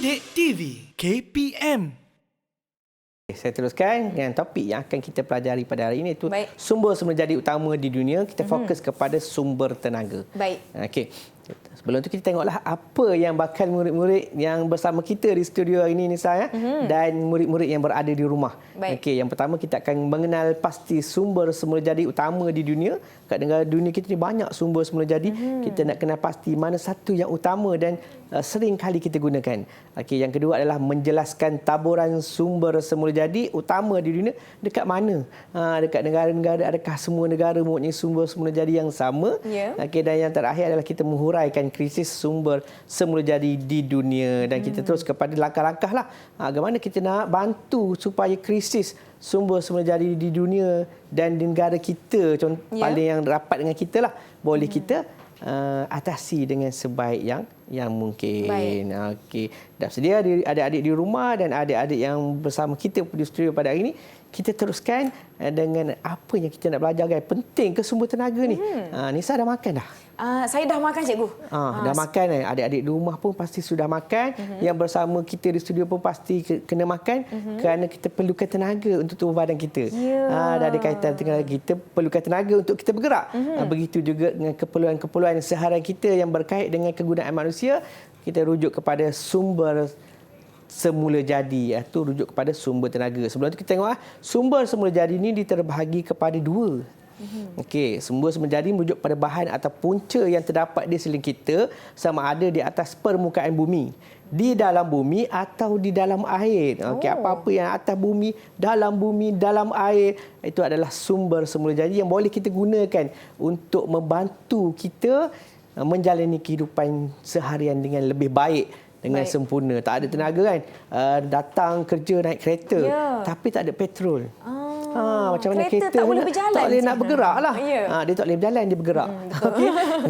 Didik TV KPM. Saya teruskan dengan topik yang akan kita pelajari pada hari ini, iaitu Baik. sumber jadi utama di dunia. Kita fokus kepada sumber tenaga. Baik. Okey. Sebelum tu kita tengoklah apa yang bakal murid-murid yang bersama kita di studio hari ini, Nisa, ya, dan murid-murid yang berada di rumah. Baik. Okey, yang pertama kita akan mengenal pasti sumber semula jadi utama di dunia. Kat negara dunia kita ni banyak sumber semula jadi. Kita nak kenal pasti mana satu yang utama dan sering kali kita gunakan. Okey, yang kedua adalah menjelaskan taburan sumber semula jadi utama di dunia dekat mana. Dekat negara-negara, adakah semua negara mempunyai sumber semula jadi yang sama? Ya. Okey, dan yang terakhir adalah kita menghuraikan krisis sumber semula jadi di dunia, dan kita terus kepada langkah-langkah lah bagaimana kita nak bantu supaya krisis sumber semula jadi di dunia dan di negara kita, paling yang rapat dengan kita lah, boleh kita atasi dengan sebaik yang mungkin. Okey, dah sedia adik-adik di rumah dan adik-adik yang bersama kita di studio pada hari ini. Kita teruskan dengan apa yang kita nak belajar, guys. Penting ke sumber tenaga ni? Nisa dah makan dah? Saya dah makan, cikgu. Dah makan. Adik-adik di rumah pun pasti sudah makan. Yang bersama kita di studio pun pasti kena makan, kerana kita perlukan tenaga untuk tubuh badan kita. Dah ada kaitan dengan kita perlukan tenaga untuk kita bergerak. Begitu juga dengan keperluan-keperluan seharian kita yang berkait dengan kegunaan manusia. Kita rujuk kepada sumber semula jadi, iaitu rujuk kepada sumber tenaga. Sebelum itu kita tengok sumber semula jadi ini diterbahagi kepada dua. Okey, sumber semula jadi merujuk pada bahan atau punca yang terdapat di sekeliling kita, sama ada di atas permukaan bumi, di dalam bumi atau di dalam air. Okey, apa-apa yang atas bumi, dalam air, itu adalah sumber semula jadi yang boleh kita gunakan untuk membantu kita menjalani kehidupan seharian dengan lebih baik, dengan sempurna. Tak ada tenaga kan, datang kerja naik kereta, tapi tak ada petrol. Macam mana kereta tak boleh berjalan, tak boleh nak bergerak lah. Dia tak boleh berjalan, dia bergerak.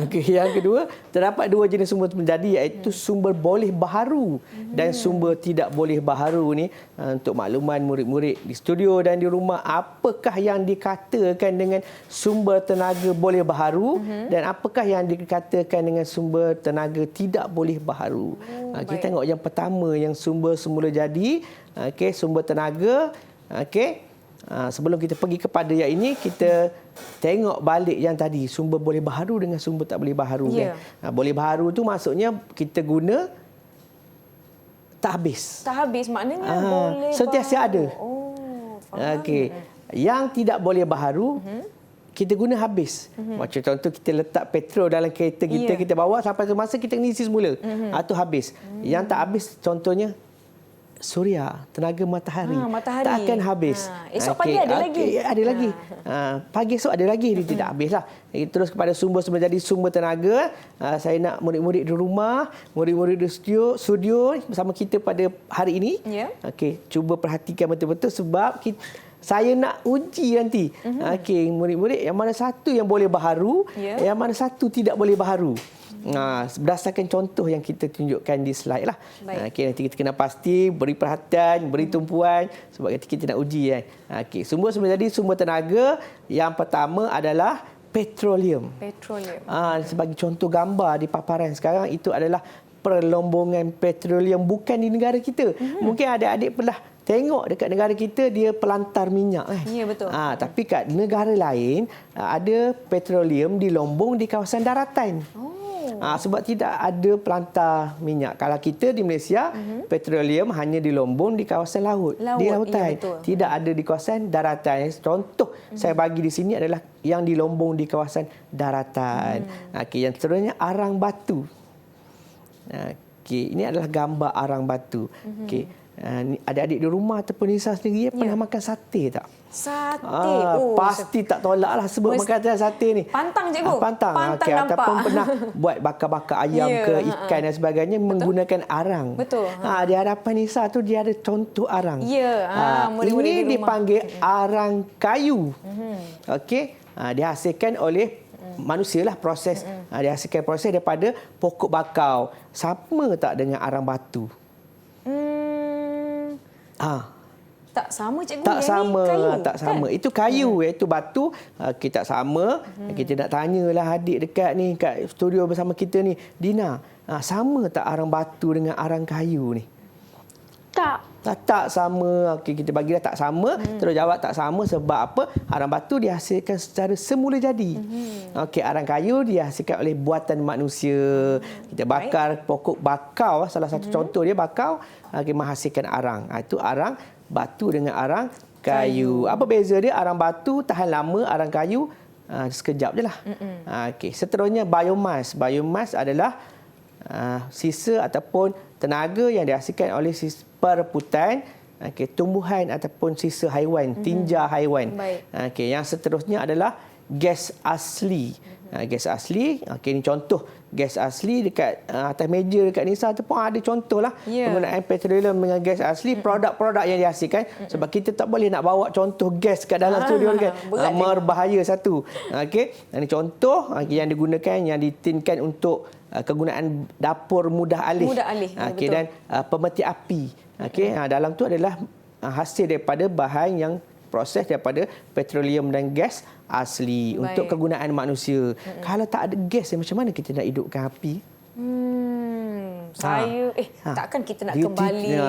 Okey, yang kedua, terdapat dua jenis sumber jadi, iaitu sumber boleh baharu dan sumber tidak boleh baharu ni. Untuk makluman murid-murid di studio dan di rumah, apakah yang dikatakan dengan sumber tenaga boleh baharu dan apakah yang dikatakan dengan sumber tenaga tidak boleh baharu? Kita tengok yang pertama, yang sumber semula jadi. Okey, sumber tenaga. Okey. Sebelum kita pergi kepada yang ini, kita tengok balik yang tadi, sumber boleh baharu dengan sumber tak boleh baharu. Kan? Boleh baharu tu maksudnya kita guna tak habis. Tak habis maknanya boleh sentiasa ada. Faham. Okey. Yang tidak boleh baharu, kita guna habis. Macam contoh, kita letak petrol dalam kereta kita, kita bawa sampai tu masa kita isi semula. Atau habis. Yang tak habis contohnya suria, tenaga matahari. Tak akan habis. Esok pagi ada lagi. Ada lagi. Pagi esok ada lagi, dia tidak habislah. Terus kepada sumber semula jadi sumber tenaga. Saya nak murid-murid di rumah, murid-murid di studio bersama kita pada hari ini. Okey, cuba perhatikan betul-betul sebab saya nak uji nanti. Okey, murid-murid, yang mana satu yang boleh baharu, yang mana satu tidak boleh baharu. Berdasarkan contoh yang kita tunjukkan di slide lah. Okey, nanti kita kena pasti beri perhatian, beri tumpuan sebab nanti kita nak uji kan. Okey, sumber semula jadi sumber tenaga yang pertama adalah petroleum. Sebagai contoh gambar di paparan sekarang, itu adalah perlombongan petroleum bukan di negara kita. Mungkin adik-adik pernah tengok dekat negara kita dia pelantar minyak. Ya, betul. Tapi kat negara lain ada petroleum dilombong di kawasan daratan. Sebab tidak ada pelantar minyak. Kalau kita di Malaysia, petroleum hanya dilombong di kawasan laut, di lautan. Tidak ada di kawasan daratan. Contoh saya bagi di sini adalah yang dilombong di kawasan daratan. Okey, yang seterusnya arang batu. Okey, ini adalah gambar arang batu. Okey, adik-adik di rumah ataupun Nisa sendiri pernah makan sate tak? Sate. Pasti tak tolak lah sebut makanan sate ni. Pantang, cikgu. Pantang Nampak. Ataupun pernah buat bakar-bakar ayam ke ikan dan sebagainya menggunakan arang. Di hadapan Nisa tu dia ada contoh arang. Ini dipanggil arang kayu. Okey, dihasilkan oleh manusia lah proses. Dihasilkan proses daripada pokok bakau. Sama tak dengan arang batu? Tak sama, cikgu. Tak sama, kayu, tak sama. Kan? Itu kayu, iaitu batu. Kita tak sama. Kita nak tanyalah adik dekat ni, kat studio bersama kita ni, Dina. Sama tak arang batu dengan arang kayu ni? Tak sama. Okey, kita bagi dah tak sama. Terus jawab tak sama sebab apa? Arang batu dihasilkan secara semula jadi. Okey, arang kayu dihasilkan oleh buatan manusia. Kita bakar pokok bakau, salah satu contoh dia bakau, menghasilkan arang. Itu arang batu dengan arang kayu. Apa beza dia? Arang batu tahan lama, arang kayu sekejap je lah. Okey, seterusnya biomas. Biomas adalah sisa ataupun tenaga yang dihasilkan oleh perebutan tumbuhan ataupun sisa haiwan, tinja haiwan. Okey, yang seterusnya adalah gas asli. Gas asli, okey, ini contoh gas asli dekat atas meja dekat Nisa tu pun ada contohlah penggunaan petroleum dengan gas asli, produk-produk yang dihasilkan. Sebab kita tak boleh nak bawa contoh gas kat dalam studio kan. Berbahaya satu. Okey, ini contoh yang digunakan, yang ditinkan untuk kegunaan dapur mudah alih. Okey, dan pemeti api. Okey, dalam tu adalah hasil daripada bahan yang proses daripada petroleum dan gas asli untuk kegunaan manusia. Kalau tak ada gas, macam mana kita nak hidupkan api? Takkan kita nak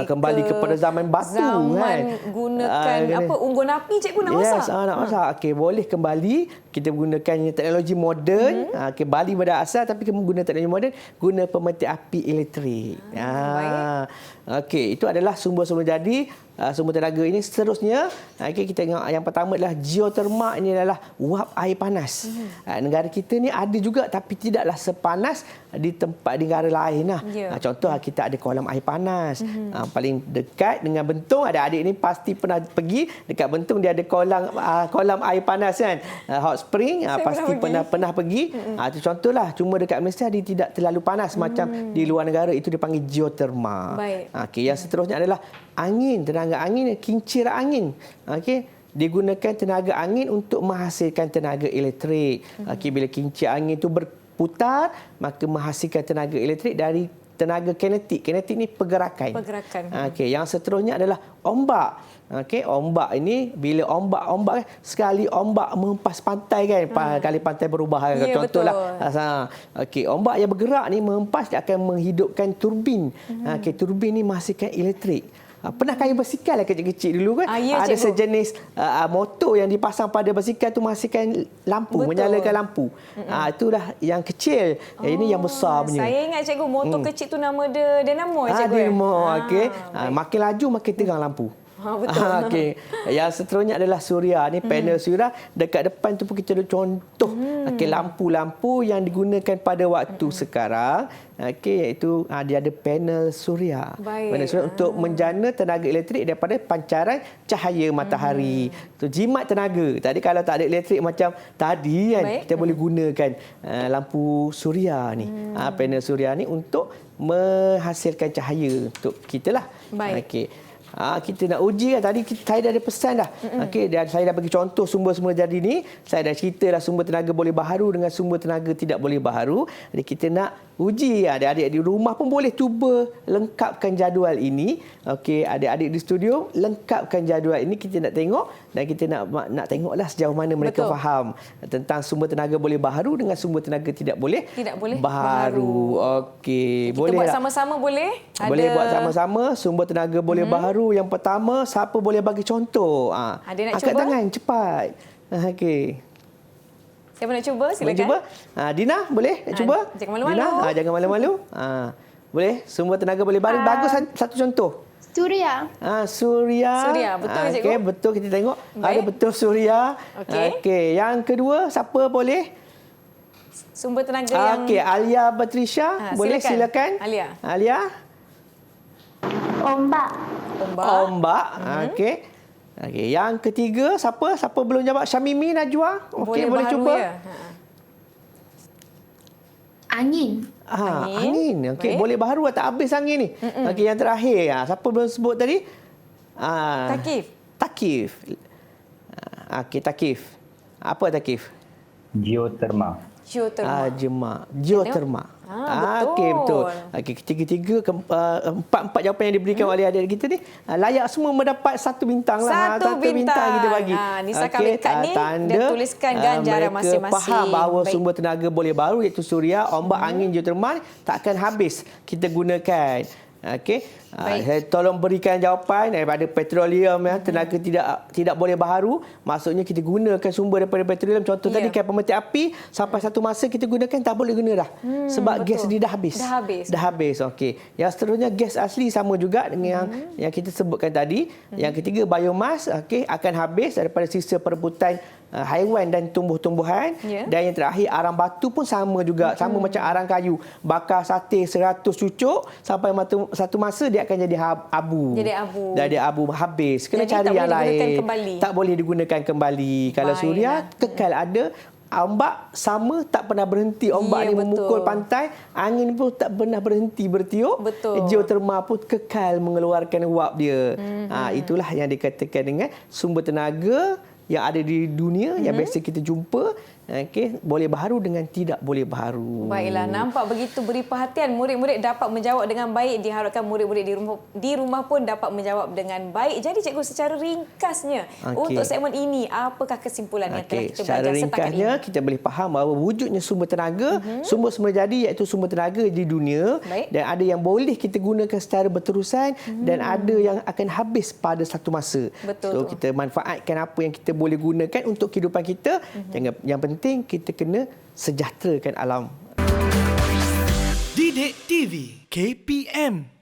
kembali kepada zaman batu kan. Gunakan unggun api, cikgu nak masak. Nak masak. Okey, boleh kembali kita gunakan teknologi moden, kembali pada asal tapi menggunakan teknologi moden, guna pemeti api elektrik. Okey, itu adalah sumber-sumber jadi sumber tenaga ini. Seterusnya, kita tengok yang pertama adalah geoterma. Ini adalah wap air panas. Negara kita ni ada juga tapi tidaklah sepanas di tempat negara lain lah. Contoh, kita ada kolam air panas. Paling dekat dengan Bentong, adik-adik ni pasti pernah pergi dekat Bentong, dia ada kolam air panas kan, hot spring. Pasti pernah pergi. Itu contohlah. Cuma dekat Malaysia dia tidak terlalu panas macam di luar negara, itu dipanggil geoterma. Okey, yang seterusnya adalah angin, tenaga angin, kincir angin. Okey, digunakan tenaga angin untuk menghasilkan tenaga elektrik. Okey, bila kincir angin itu berputar, maka menghasilkan tenaga elektrik dari tenaga kinetik. Kinetik ni pergerakan. Okey, yang seterusnya adalah ombak. Okey, ombak ini bila ombak sekali ombak menghempas pantai kan, kali pantai berubah kan. Contohlah. Okey, ombak yang bergerak ni menghempas, dia akan menghidupkan turbin. Okey, turbin ni menghasilkan elektrik. Pernah kayu basikal kecil-kecil dulu kan? Ada sejenis motor yang dipasang pada basikal tu menghasilkan lampu, menyalakan lampu. Itulah yang kecil. Ini yang besar punya. Saya ingat cikgu, motor kecil tu nama dia Dynamo cikgu. Dynamo. Okey. Makin laju makin terang lampu. Betul. Okey. Yang seterusnya adalah suria. Ni panel suria. Dekat depan tu pun kita ada contoh lampu-lampu yang digunakan pada waktu sekarang. Okey, iaitu dia ada panel suria. Panel suria untuk menjana tenaga elektrik daripada pancaran cahaya matahari. Tu jimat tenaga. Tadi kalau tak ada elektrik macam tadi kan, kita boleh gunakan lampu suria ni. Panel suria ni untuk menghasilkan cahaya untuk kita lah. Okey. Kita nak uji kan. Tadi saya dah ada pesan dah. Okey, dan saya dah bagi contoh sumber-sumber jadi ni. Saya dah ceritalah sumber tenaga boleh baharu dengan sumber tenaga tidak boleh baharu. Jadi kita nak uji. Adik-adik di rumah pun boleh cuba lengkapkan jadual ini. Okey, adik-adik di studio lengkapkan jadual ini. Kita nak tengok dan kita nak tengoklah sejauh mana mereka faham tentang sumber tenaga boleh baharu dengan sumber tenaga tidak boleh baharu. Okey, boleh buat sama-sama boleh? Boleh buat sama-sama. Sumber tenaga boleh baharu yang pertama, siapa boleh bagi contoh? Ada nak angkat cuba? Tangan cepat. Okey. Siapa nak cuba? Silakan. Boleh cuba? Dina boleh nak cuba? Jangan malu-malu. Dina, jangan malu-malu. Boleh? Sumber tenaga boleh baharu. Bagus satu contoh. Suria. Suria. Betul cikgu? Okey, betul, kita tengok. Ada betul suria. Okey, yang kedua siapa boleh? Sumber tenaga yang Alia Patricia, boleh silakan. Alia. Ombak. Okey. Yang ketiga siapa? Siapa belum jawab? Syamimi Najwa. Okey, boleh cuba. Angin. Angin. Okey, boleh baharu tak habis angin ni. Okey, yang terakhir. Siapa belum sebut tadi? Takif. Okey, takif. Apa takif? Geoterma. Geoterma. Betul. Okey, betul. Okey, ketiga-tiga empat jawapan yang diberikan oleh adik-adik kita ni layak semua mendapat satu bintang lah. Satu bintang kita bagi. Nisa ambil kad ni dan tuliskan ganjaran masing-masing. Mereka faham bahawa sumber tenaga boleh baharu iaitu suria, ombak, angin, geoterma takkan habis kita gunakan. Okey. Saya tolong berikan jawapan daripada petroleum tenaga tidak boleh baharu, maksudnya kita gunakan sumber daripada petroleum. Contoh tadi kan pemetik api sampai satu masa kita gunakan tak boleh guna dah. Sebab gas dia dah habis. Dah habis. Okey. Yang seterusnya gas asli sama juga dengan yang kita sebutkan tadi. Yang ketiga biomas, okey, akan habis daripada sisa perebutan haiwan dan tumbuh-tumbuhan. Dan yang terakhir arang batu pun sama juga, sama macam arang kayu. Bakar sate 100 cucuk sampai satu masa dia akan jadi abu. Jadi abu habis. Kena jadi cari yang lain. Tak boleh digunakan kembali. Kalau suria kekal ada. Ombak sama tak pernah berhenti. Ombak ni memukul pantai, angin pun tak pernah berhenti bertiup. Geoterma pun kekal mengeluarkan uap dia. Itulah yang dikatakan dengan sumber tenaga yang ada di dunia yang biasa kita jumpa. Okey, boleh baharu dengan tidak boleh baharu. Baiklah, nampak begitu beri perhatian, murid-murid dapat menjawab dengan baik. Diharapkan murid-murid di rumah pun dapat menjawab dengan baik. Jadi cikgu, secara ringkasnya untuk segmen ini, apakah kesimpulan yang telah kita secara belajar ringkasnya kita boleh faham bahawa wujudnya sumber tenaga, sumber semula jadi iaitu sumber tenaga di dunia. Dan ada yang boleh kita gunakan secara berterusan dan ada yang akan habis pada satu masa. So kita manfaatkan apa yang kita boleh gunakan untuk kehidupan kita. Yang penting kita kena sejahterakan alam. Didik TV KPM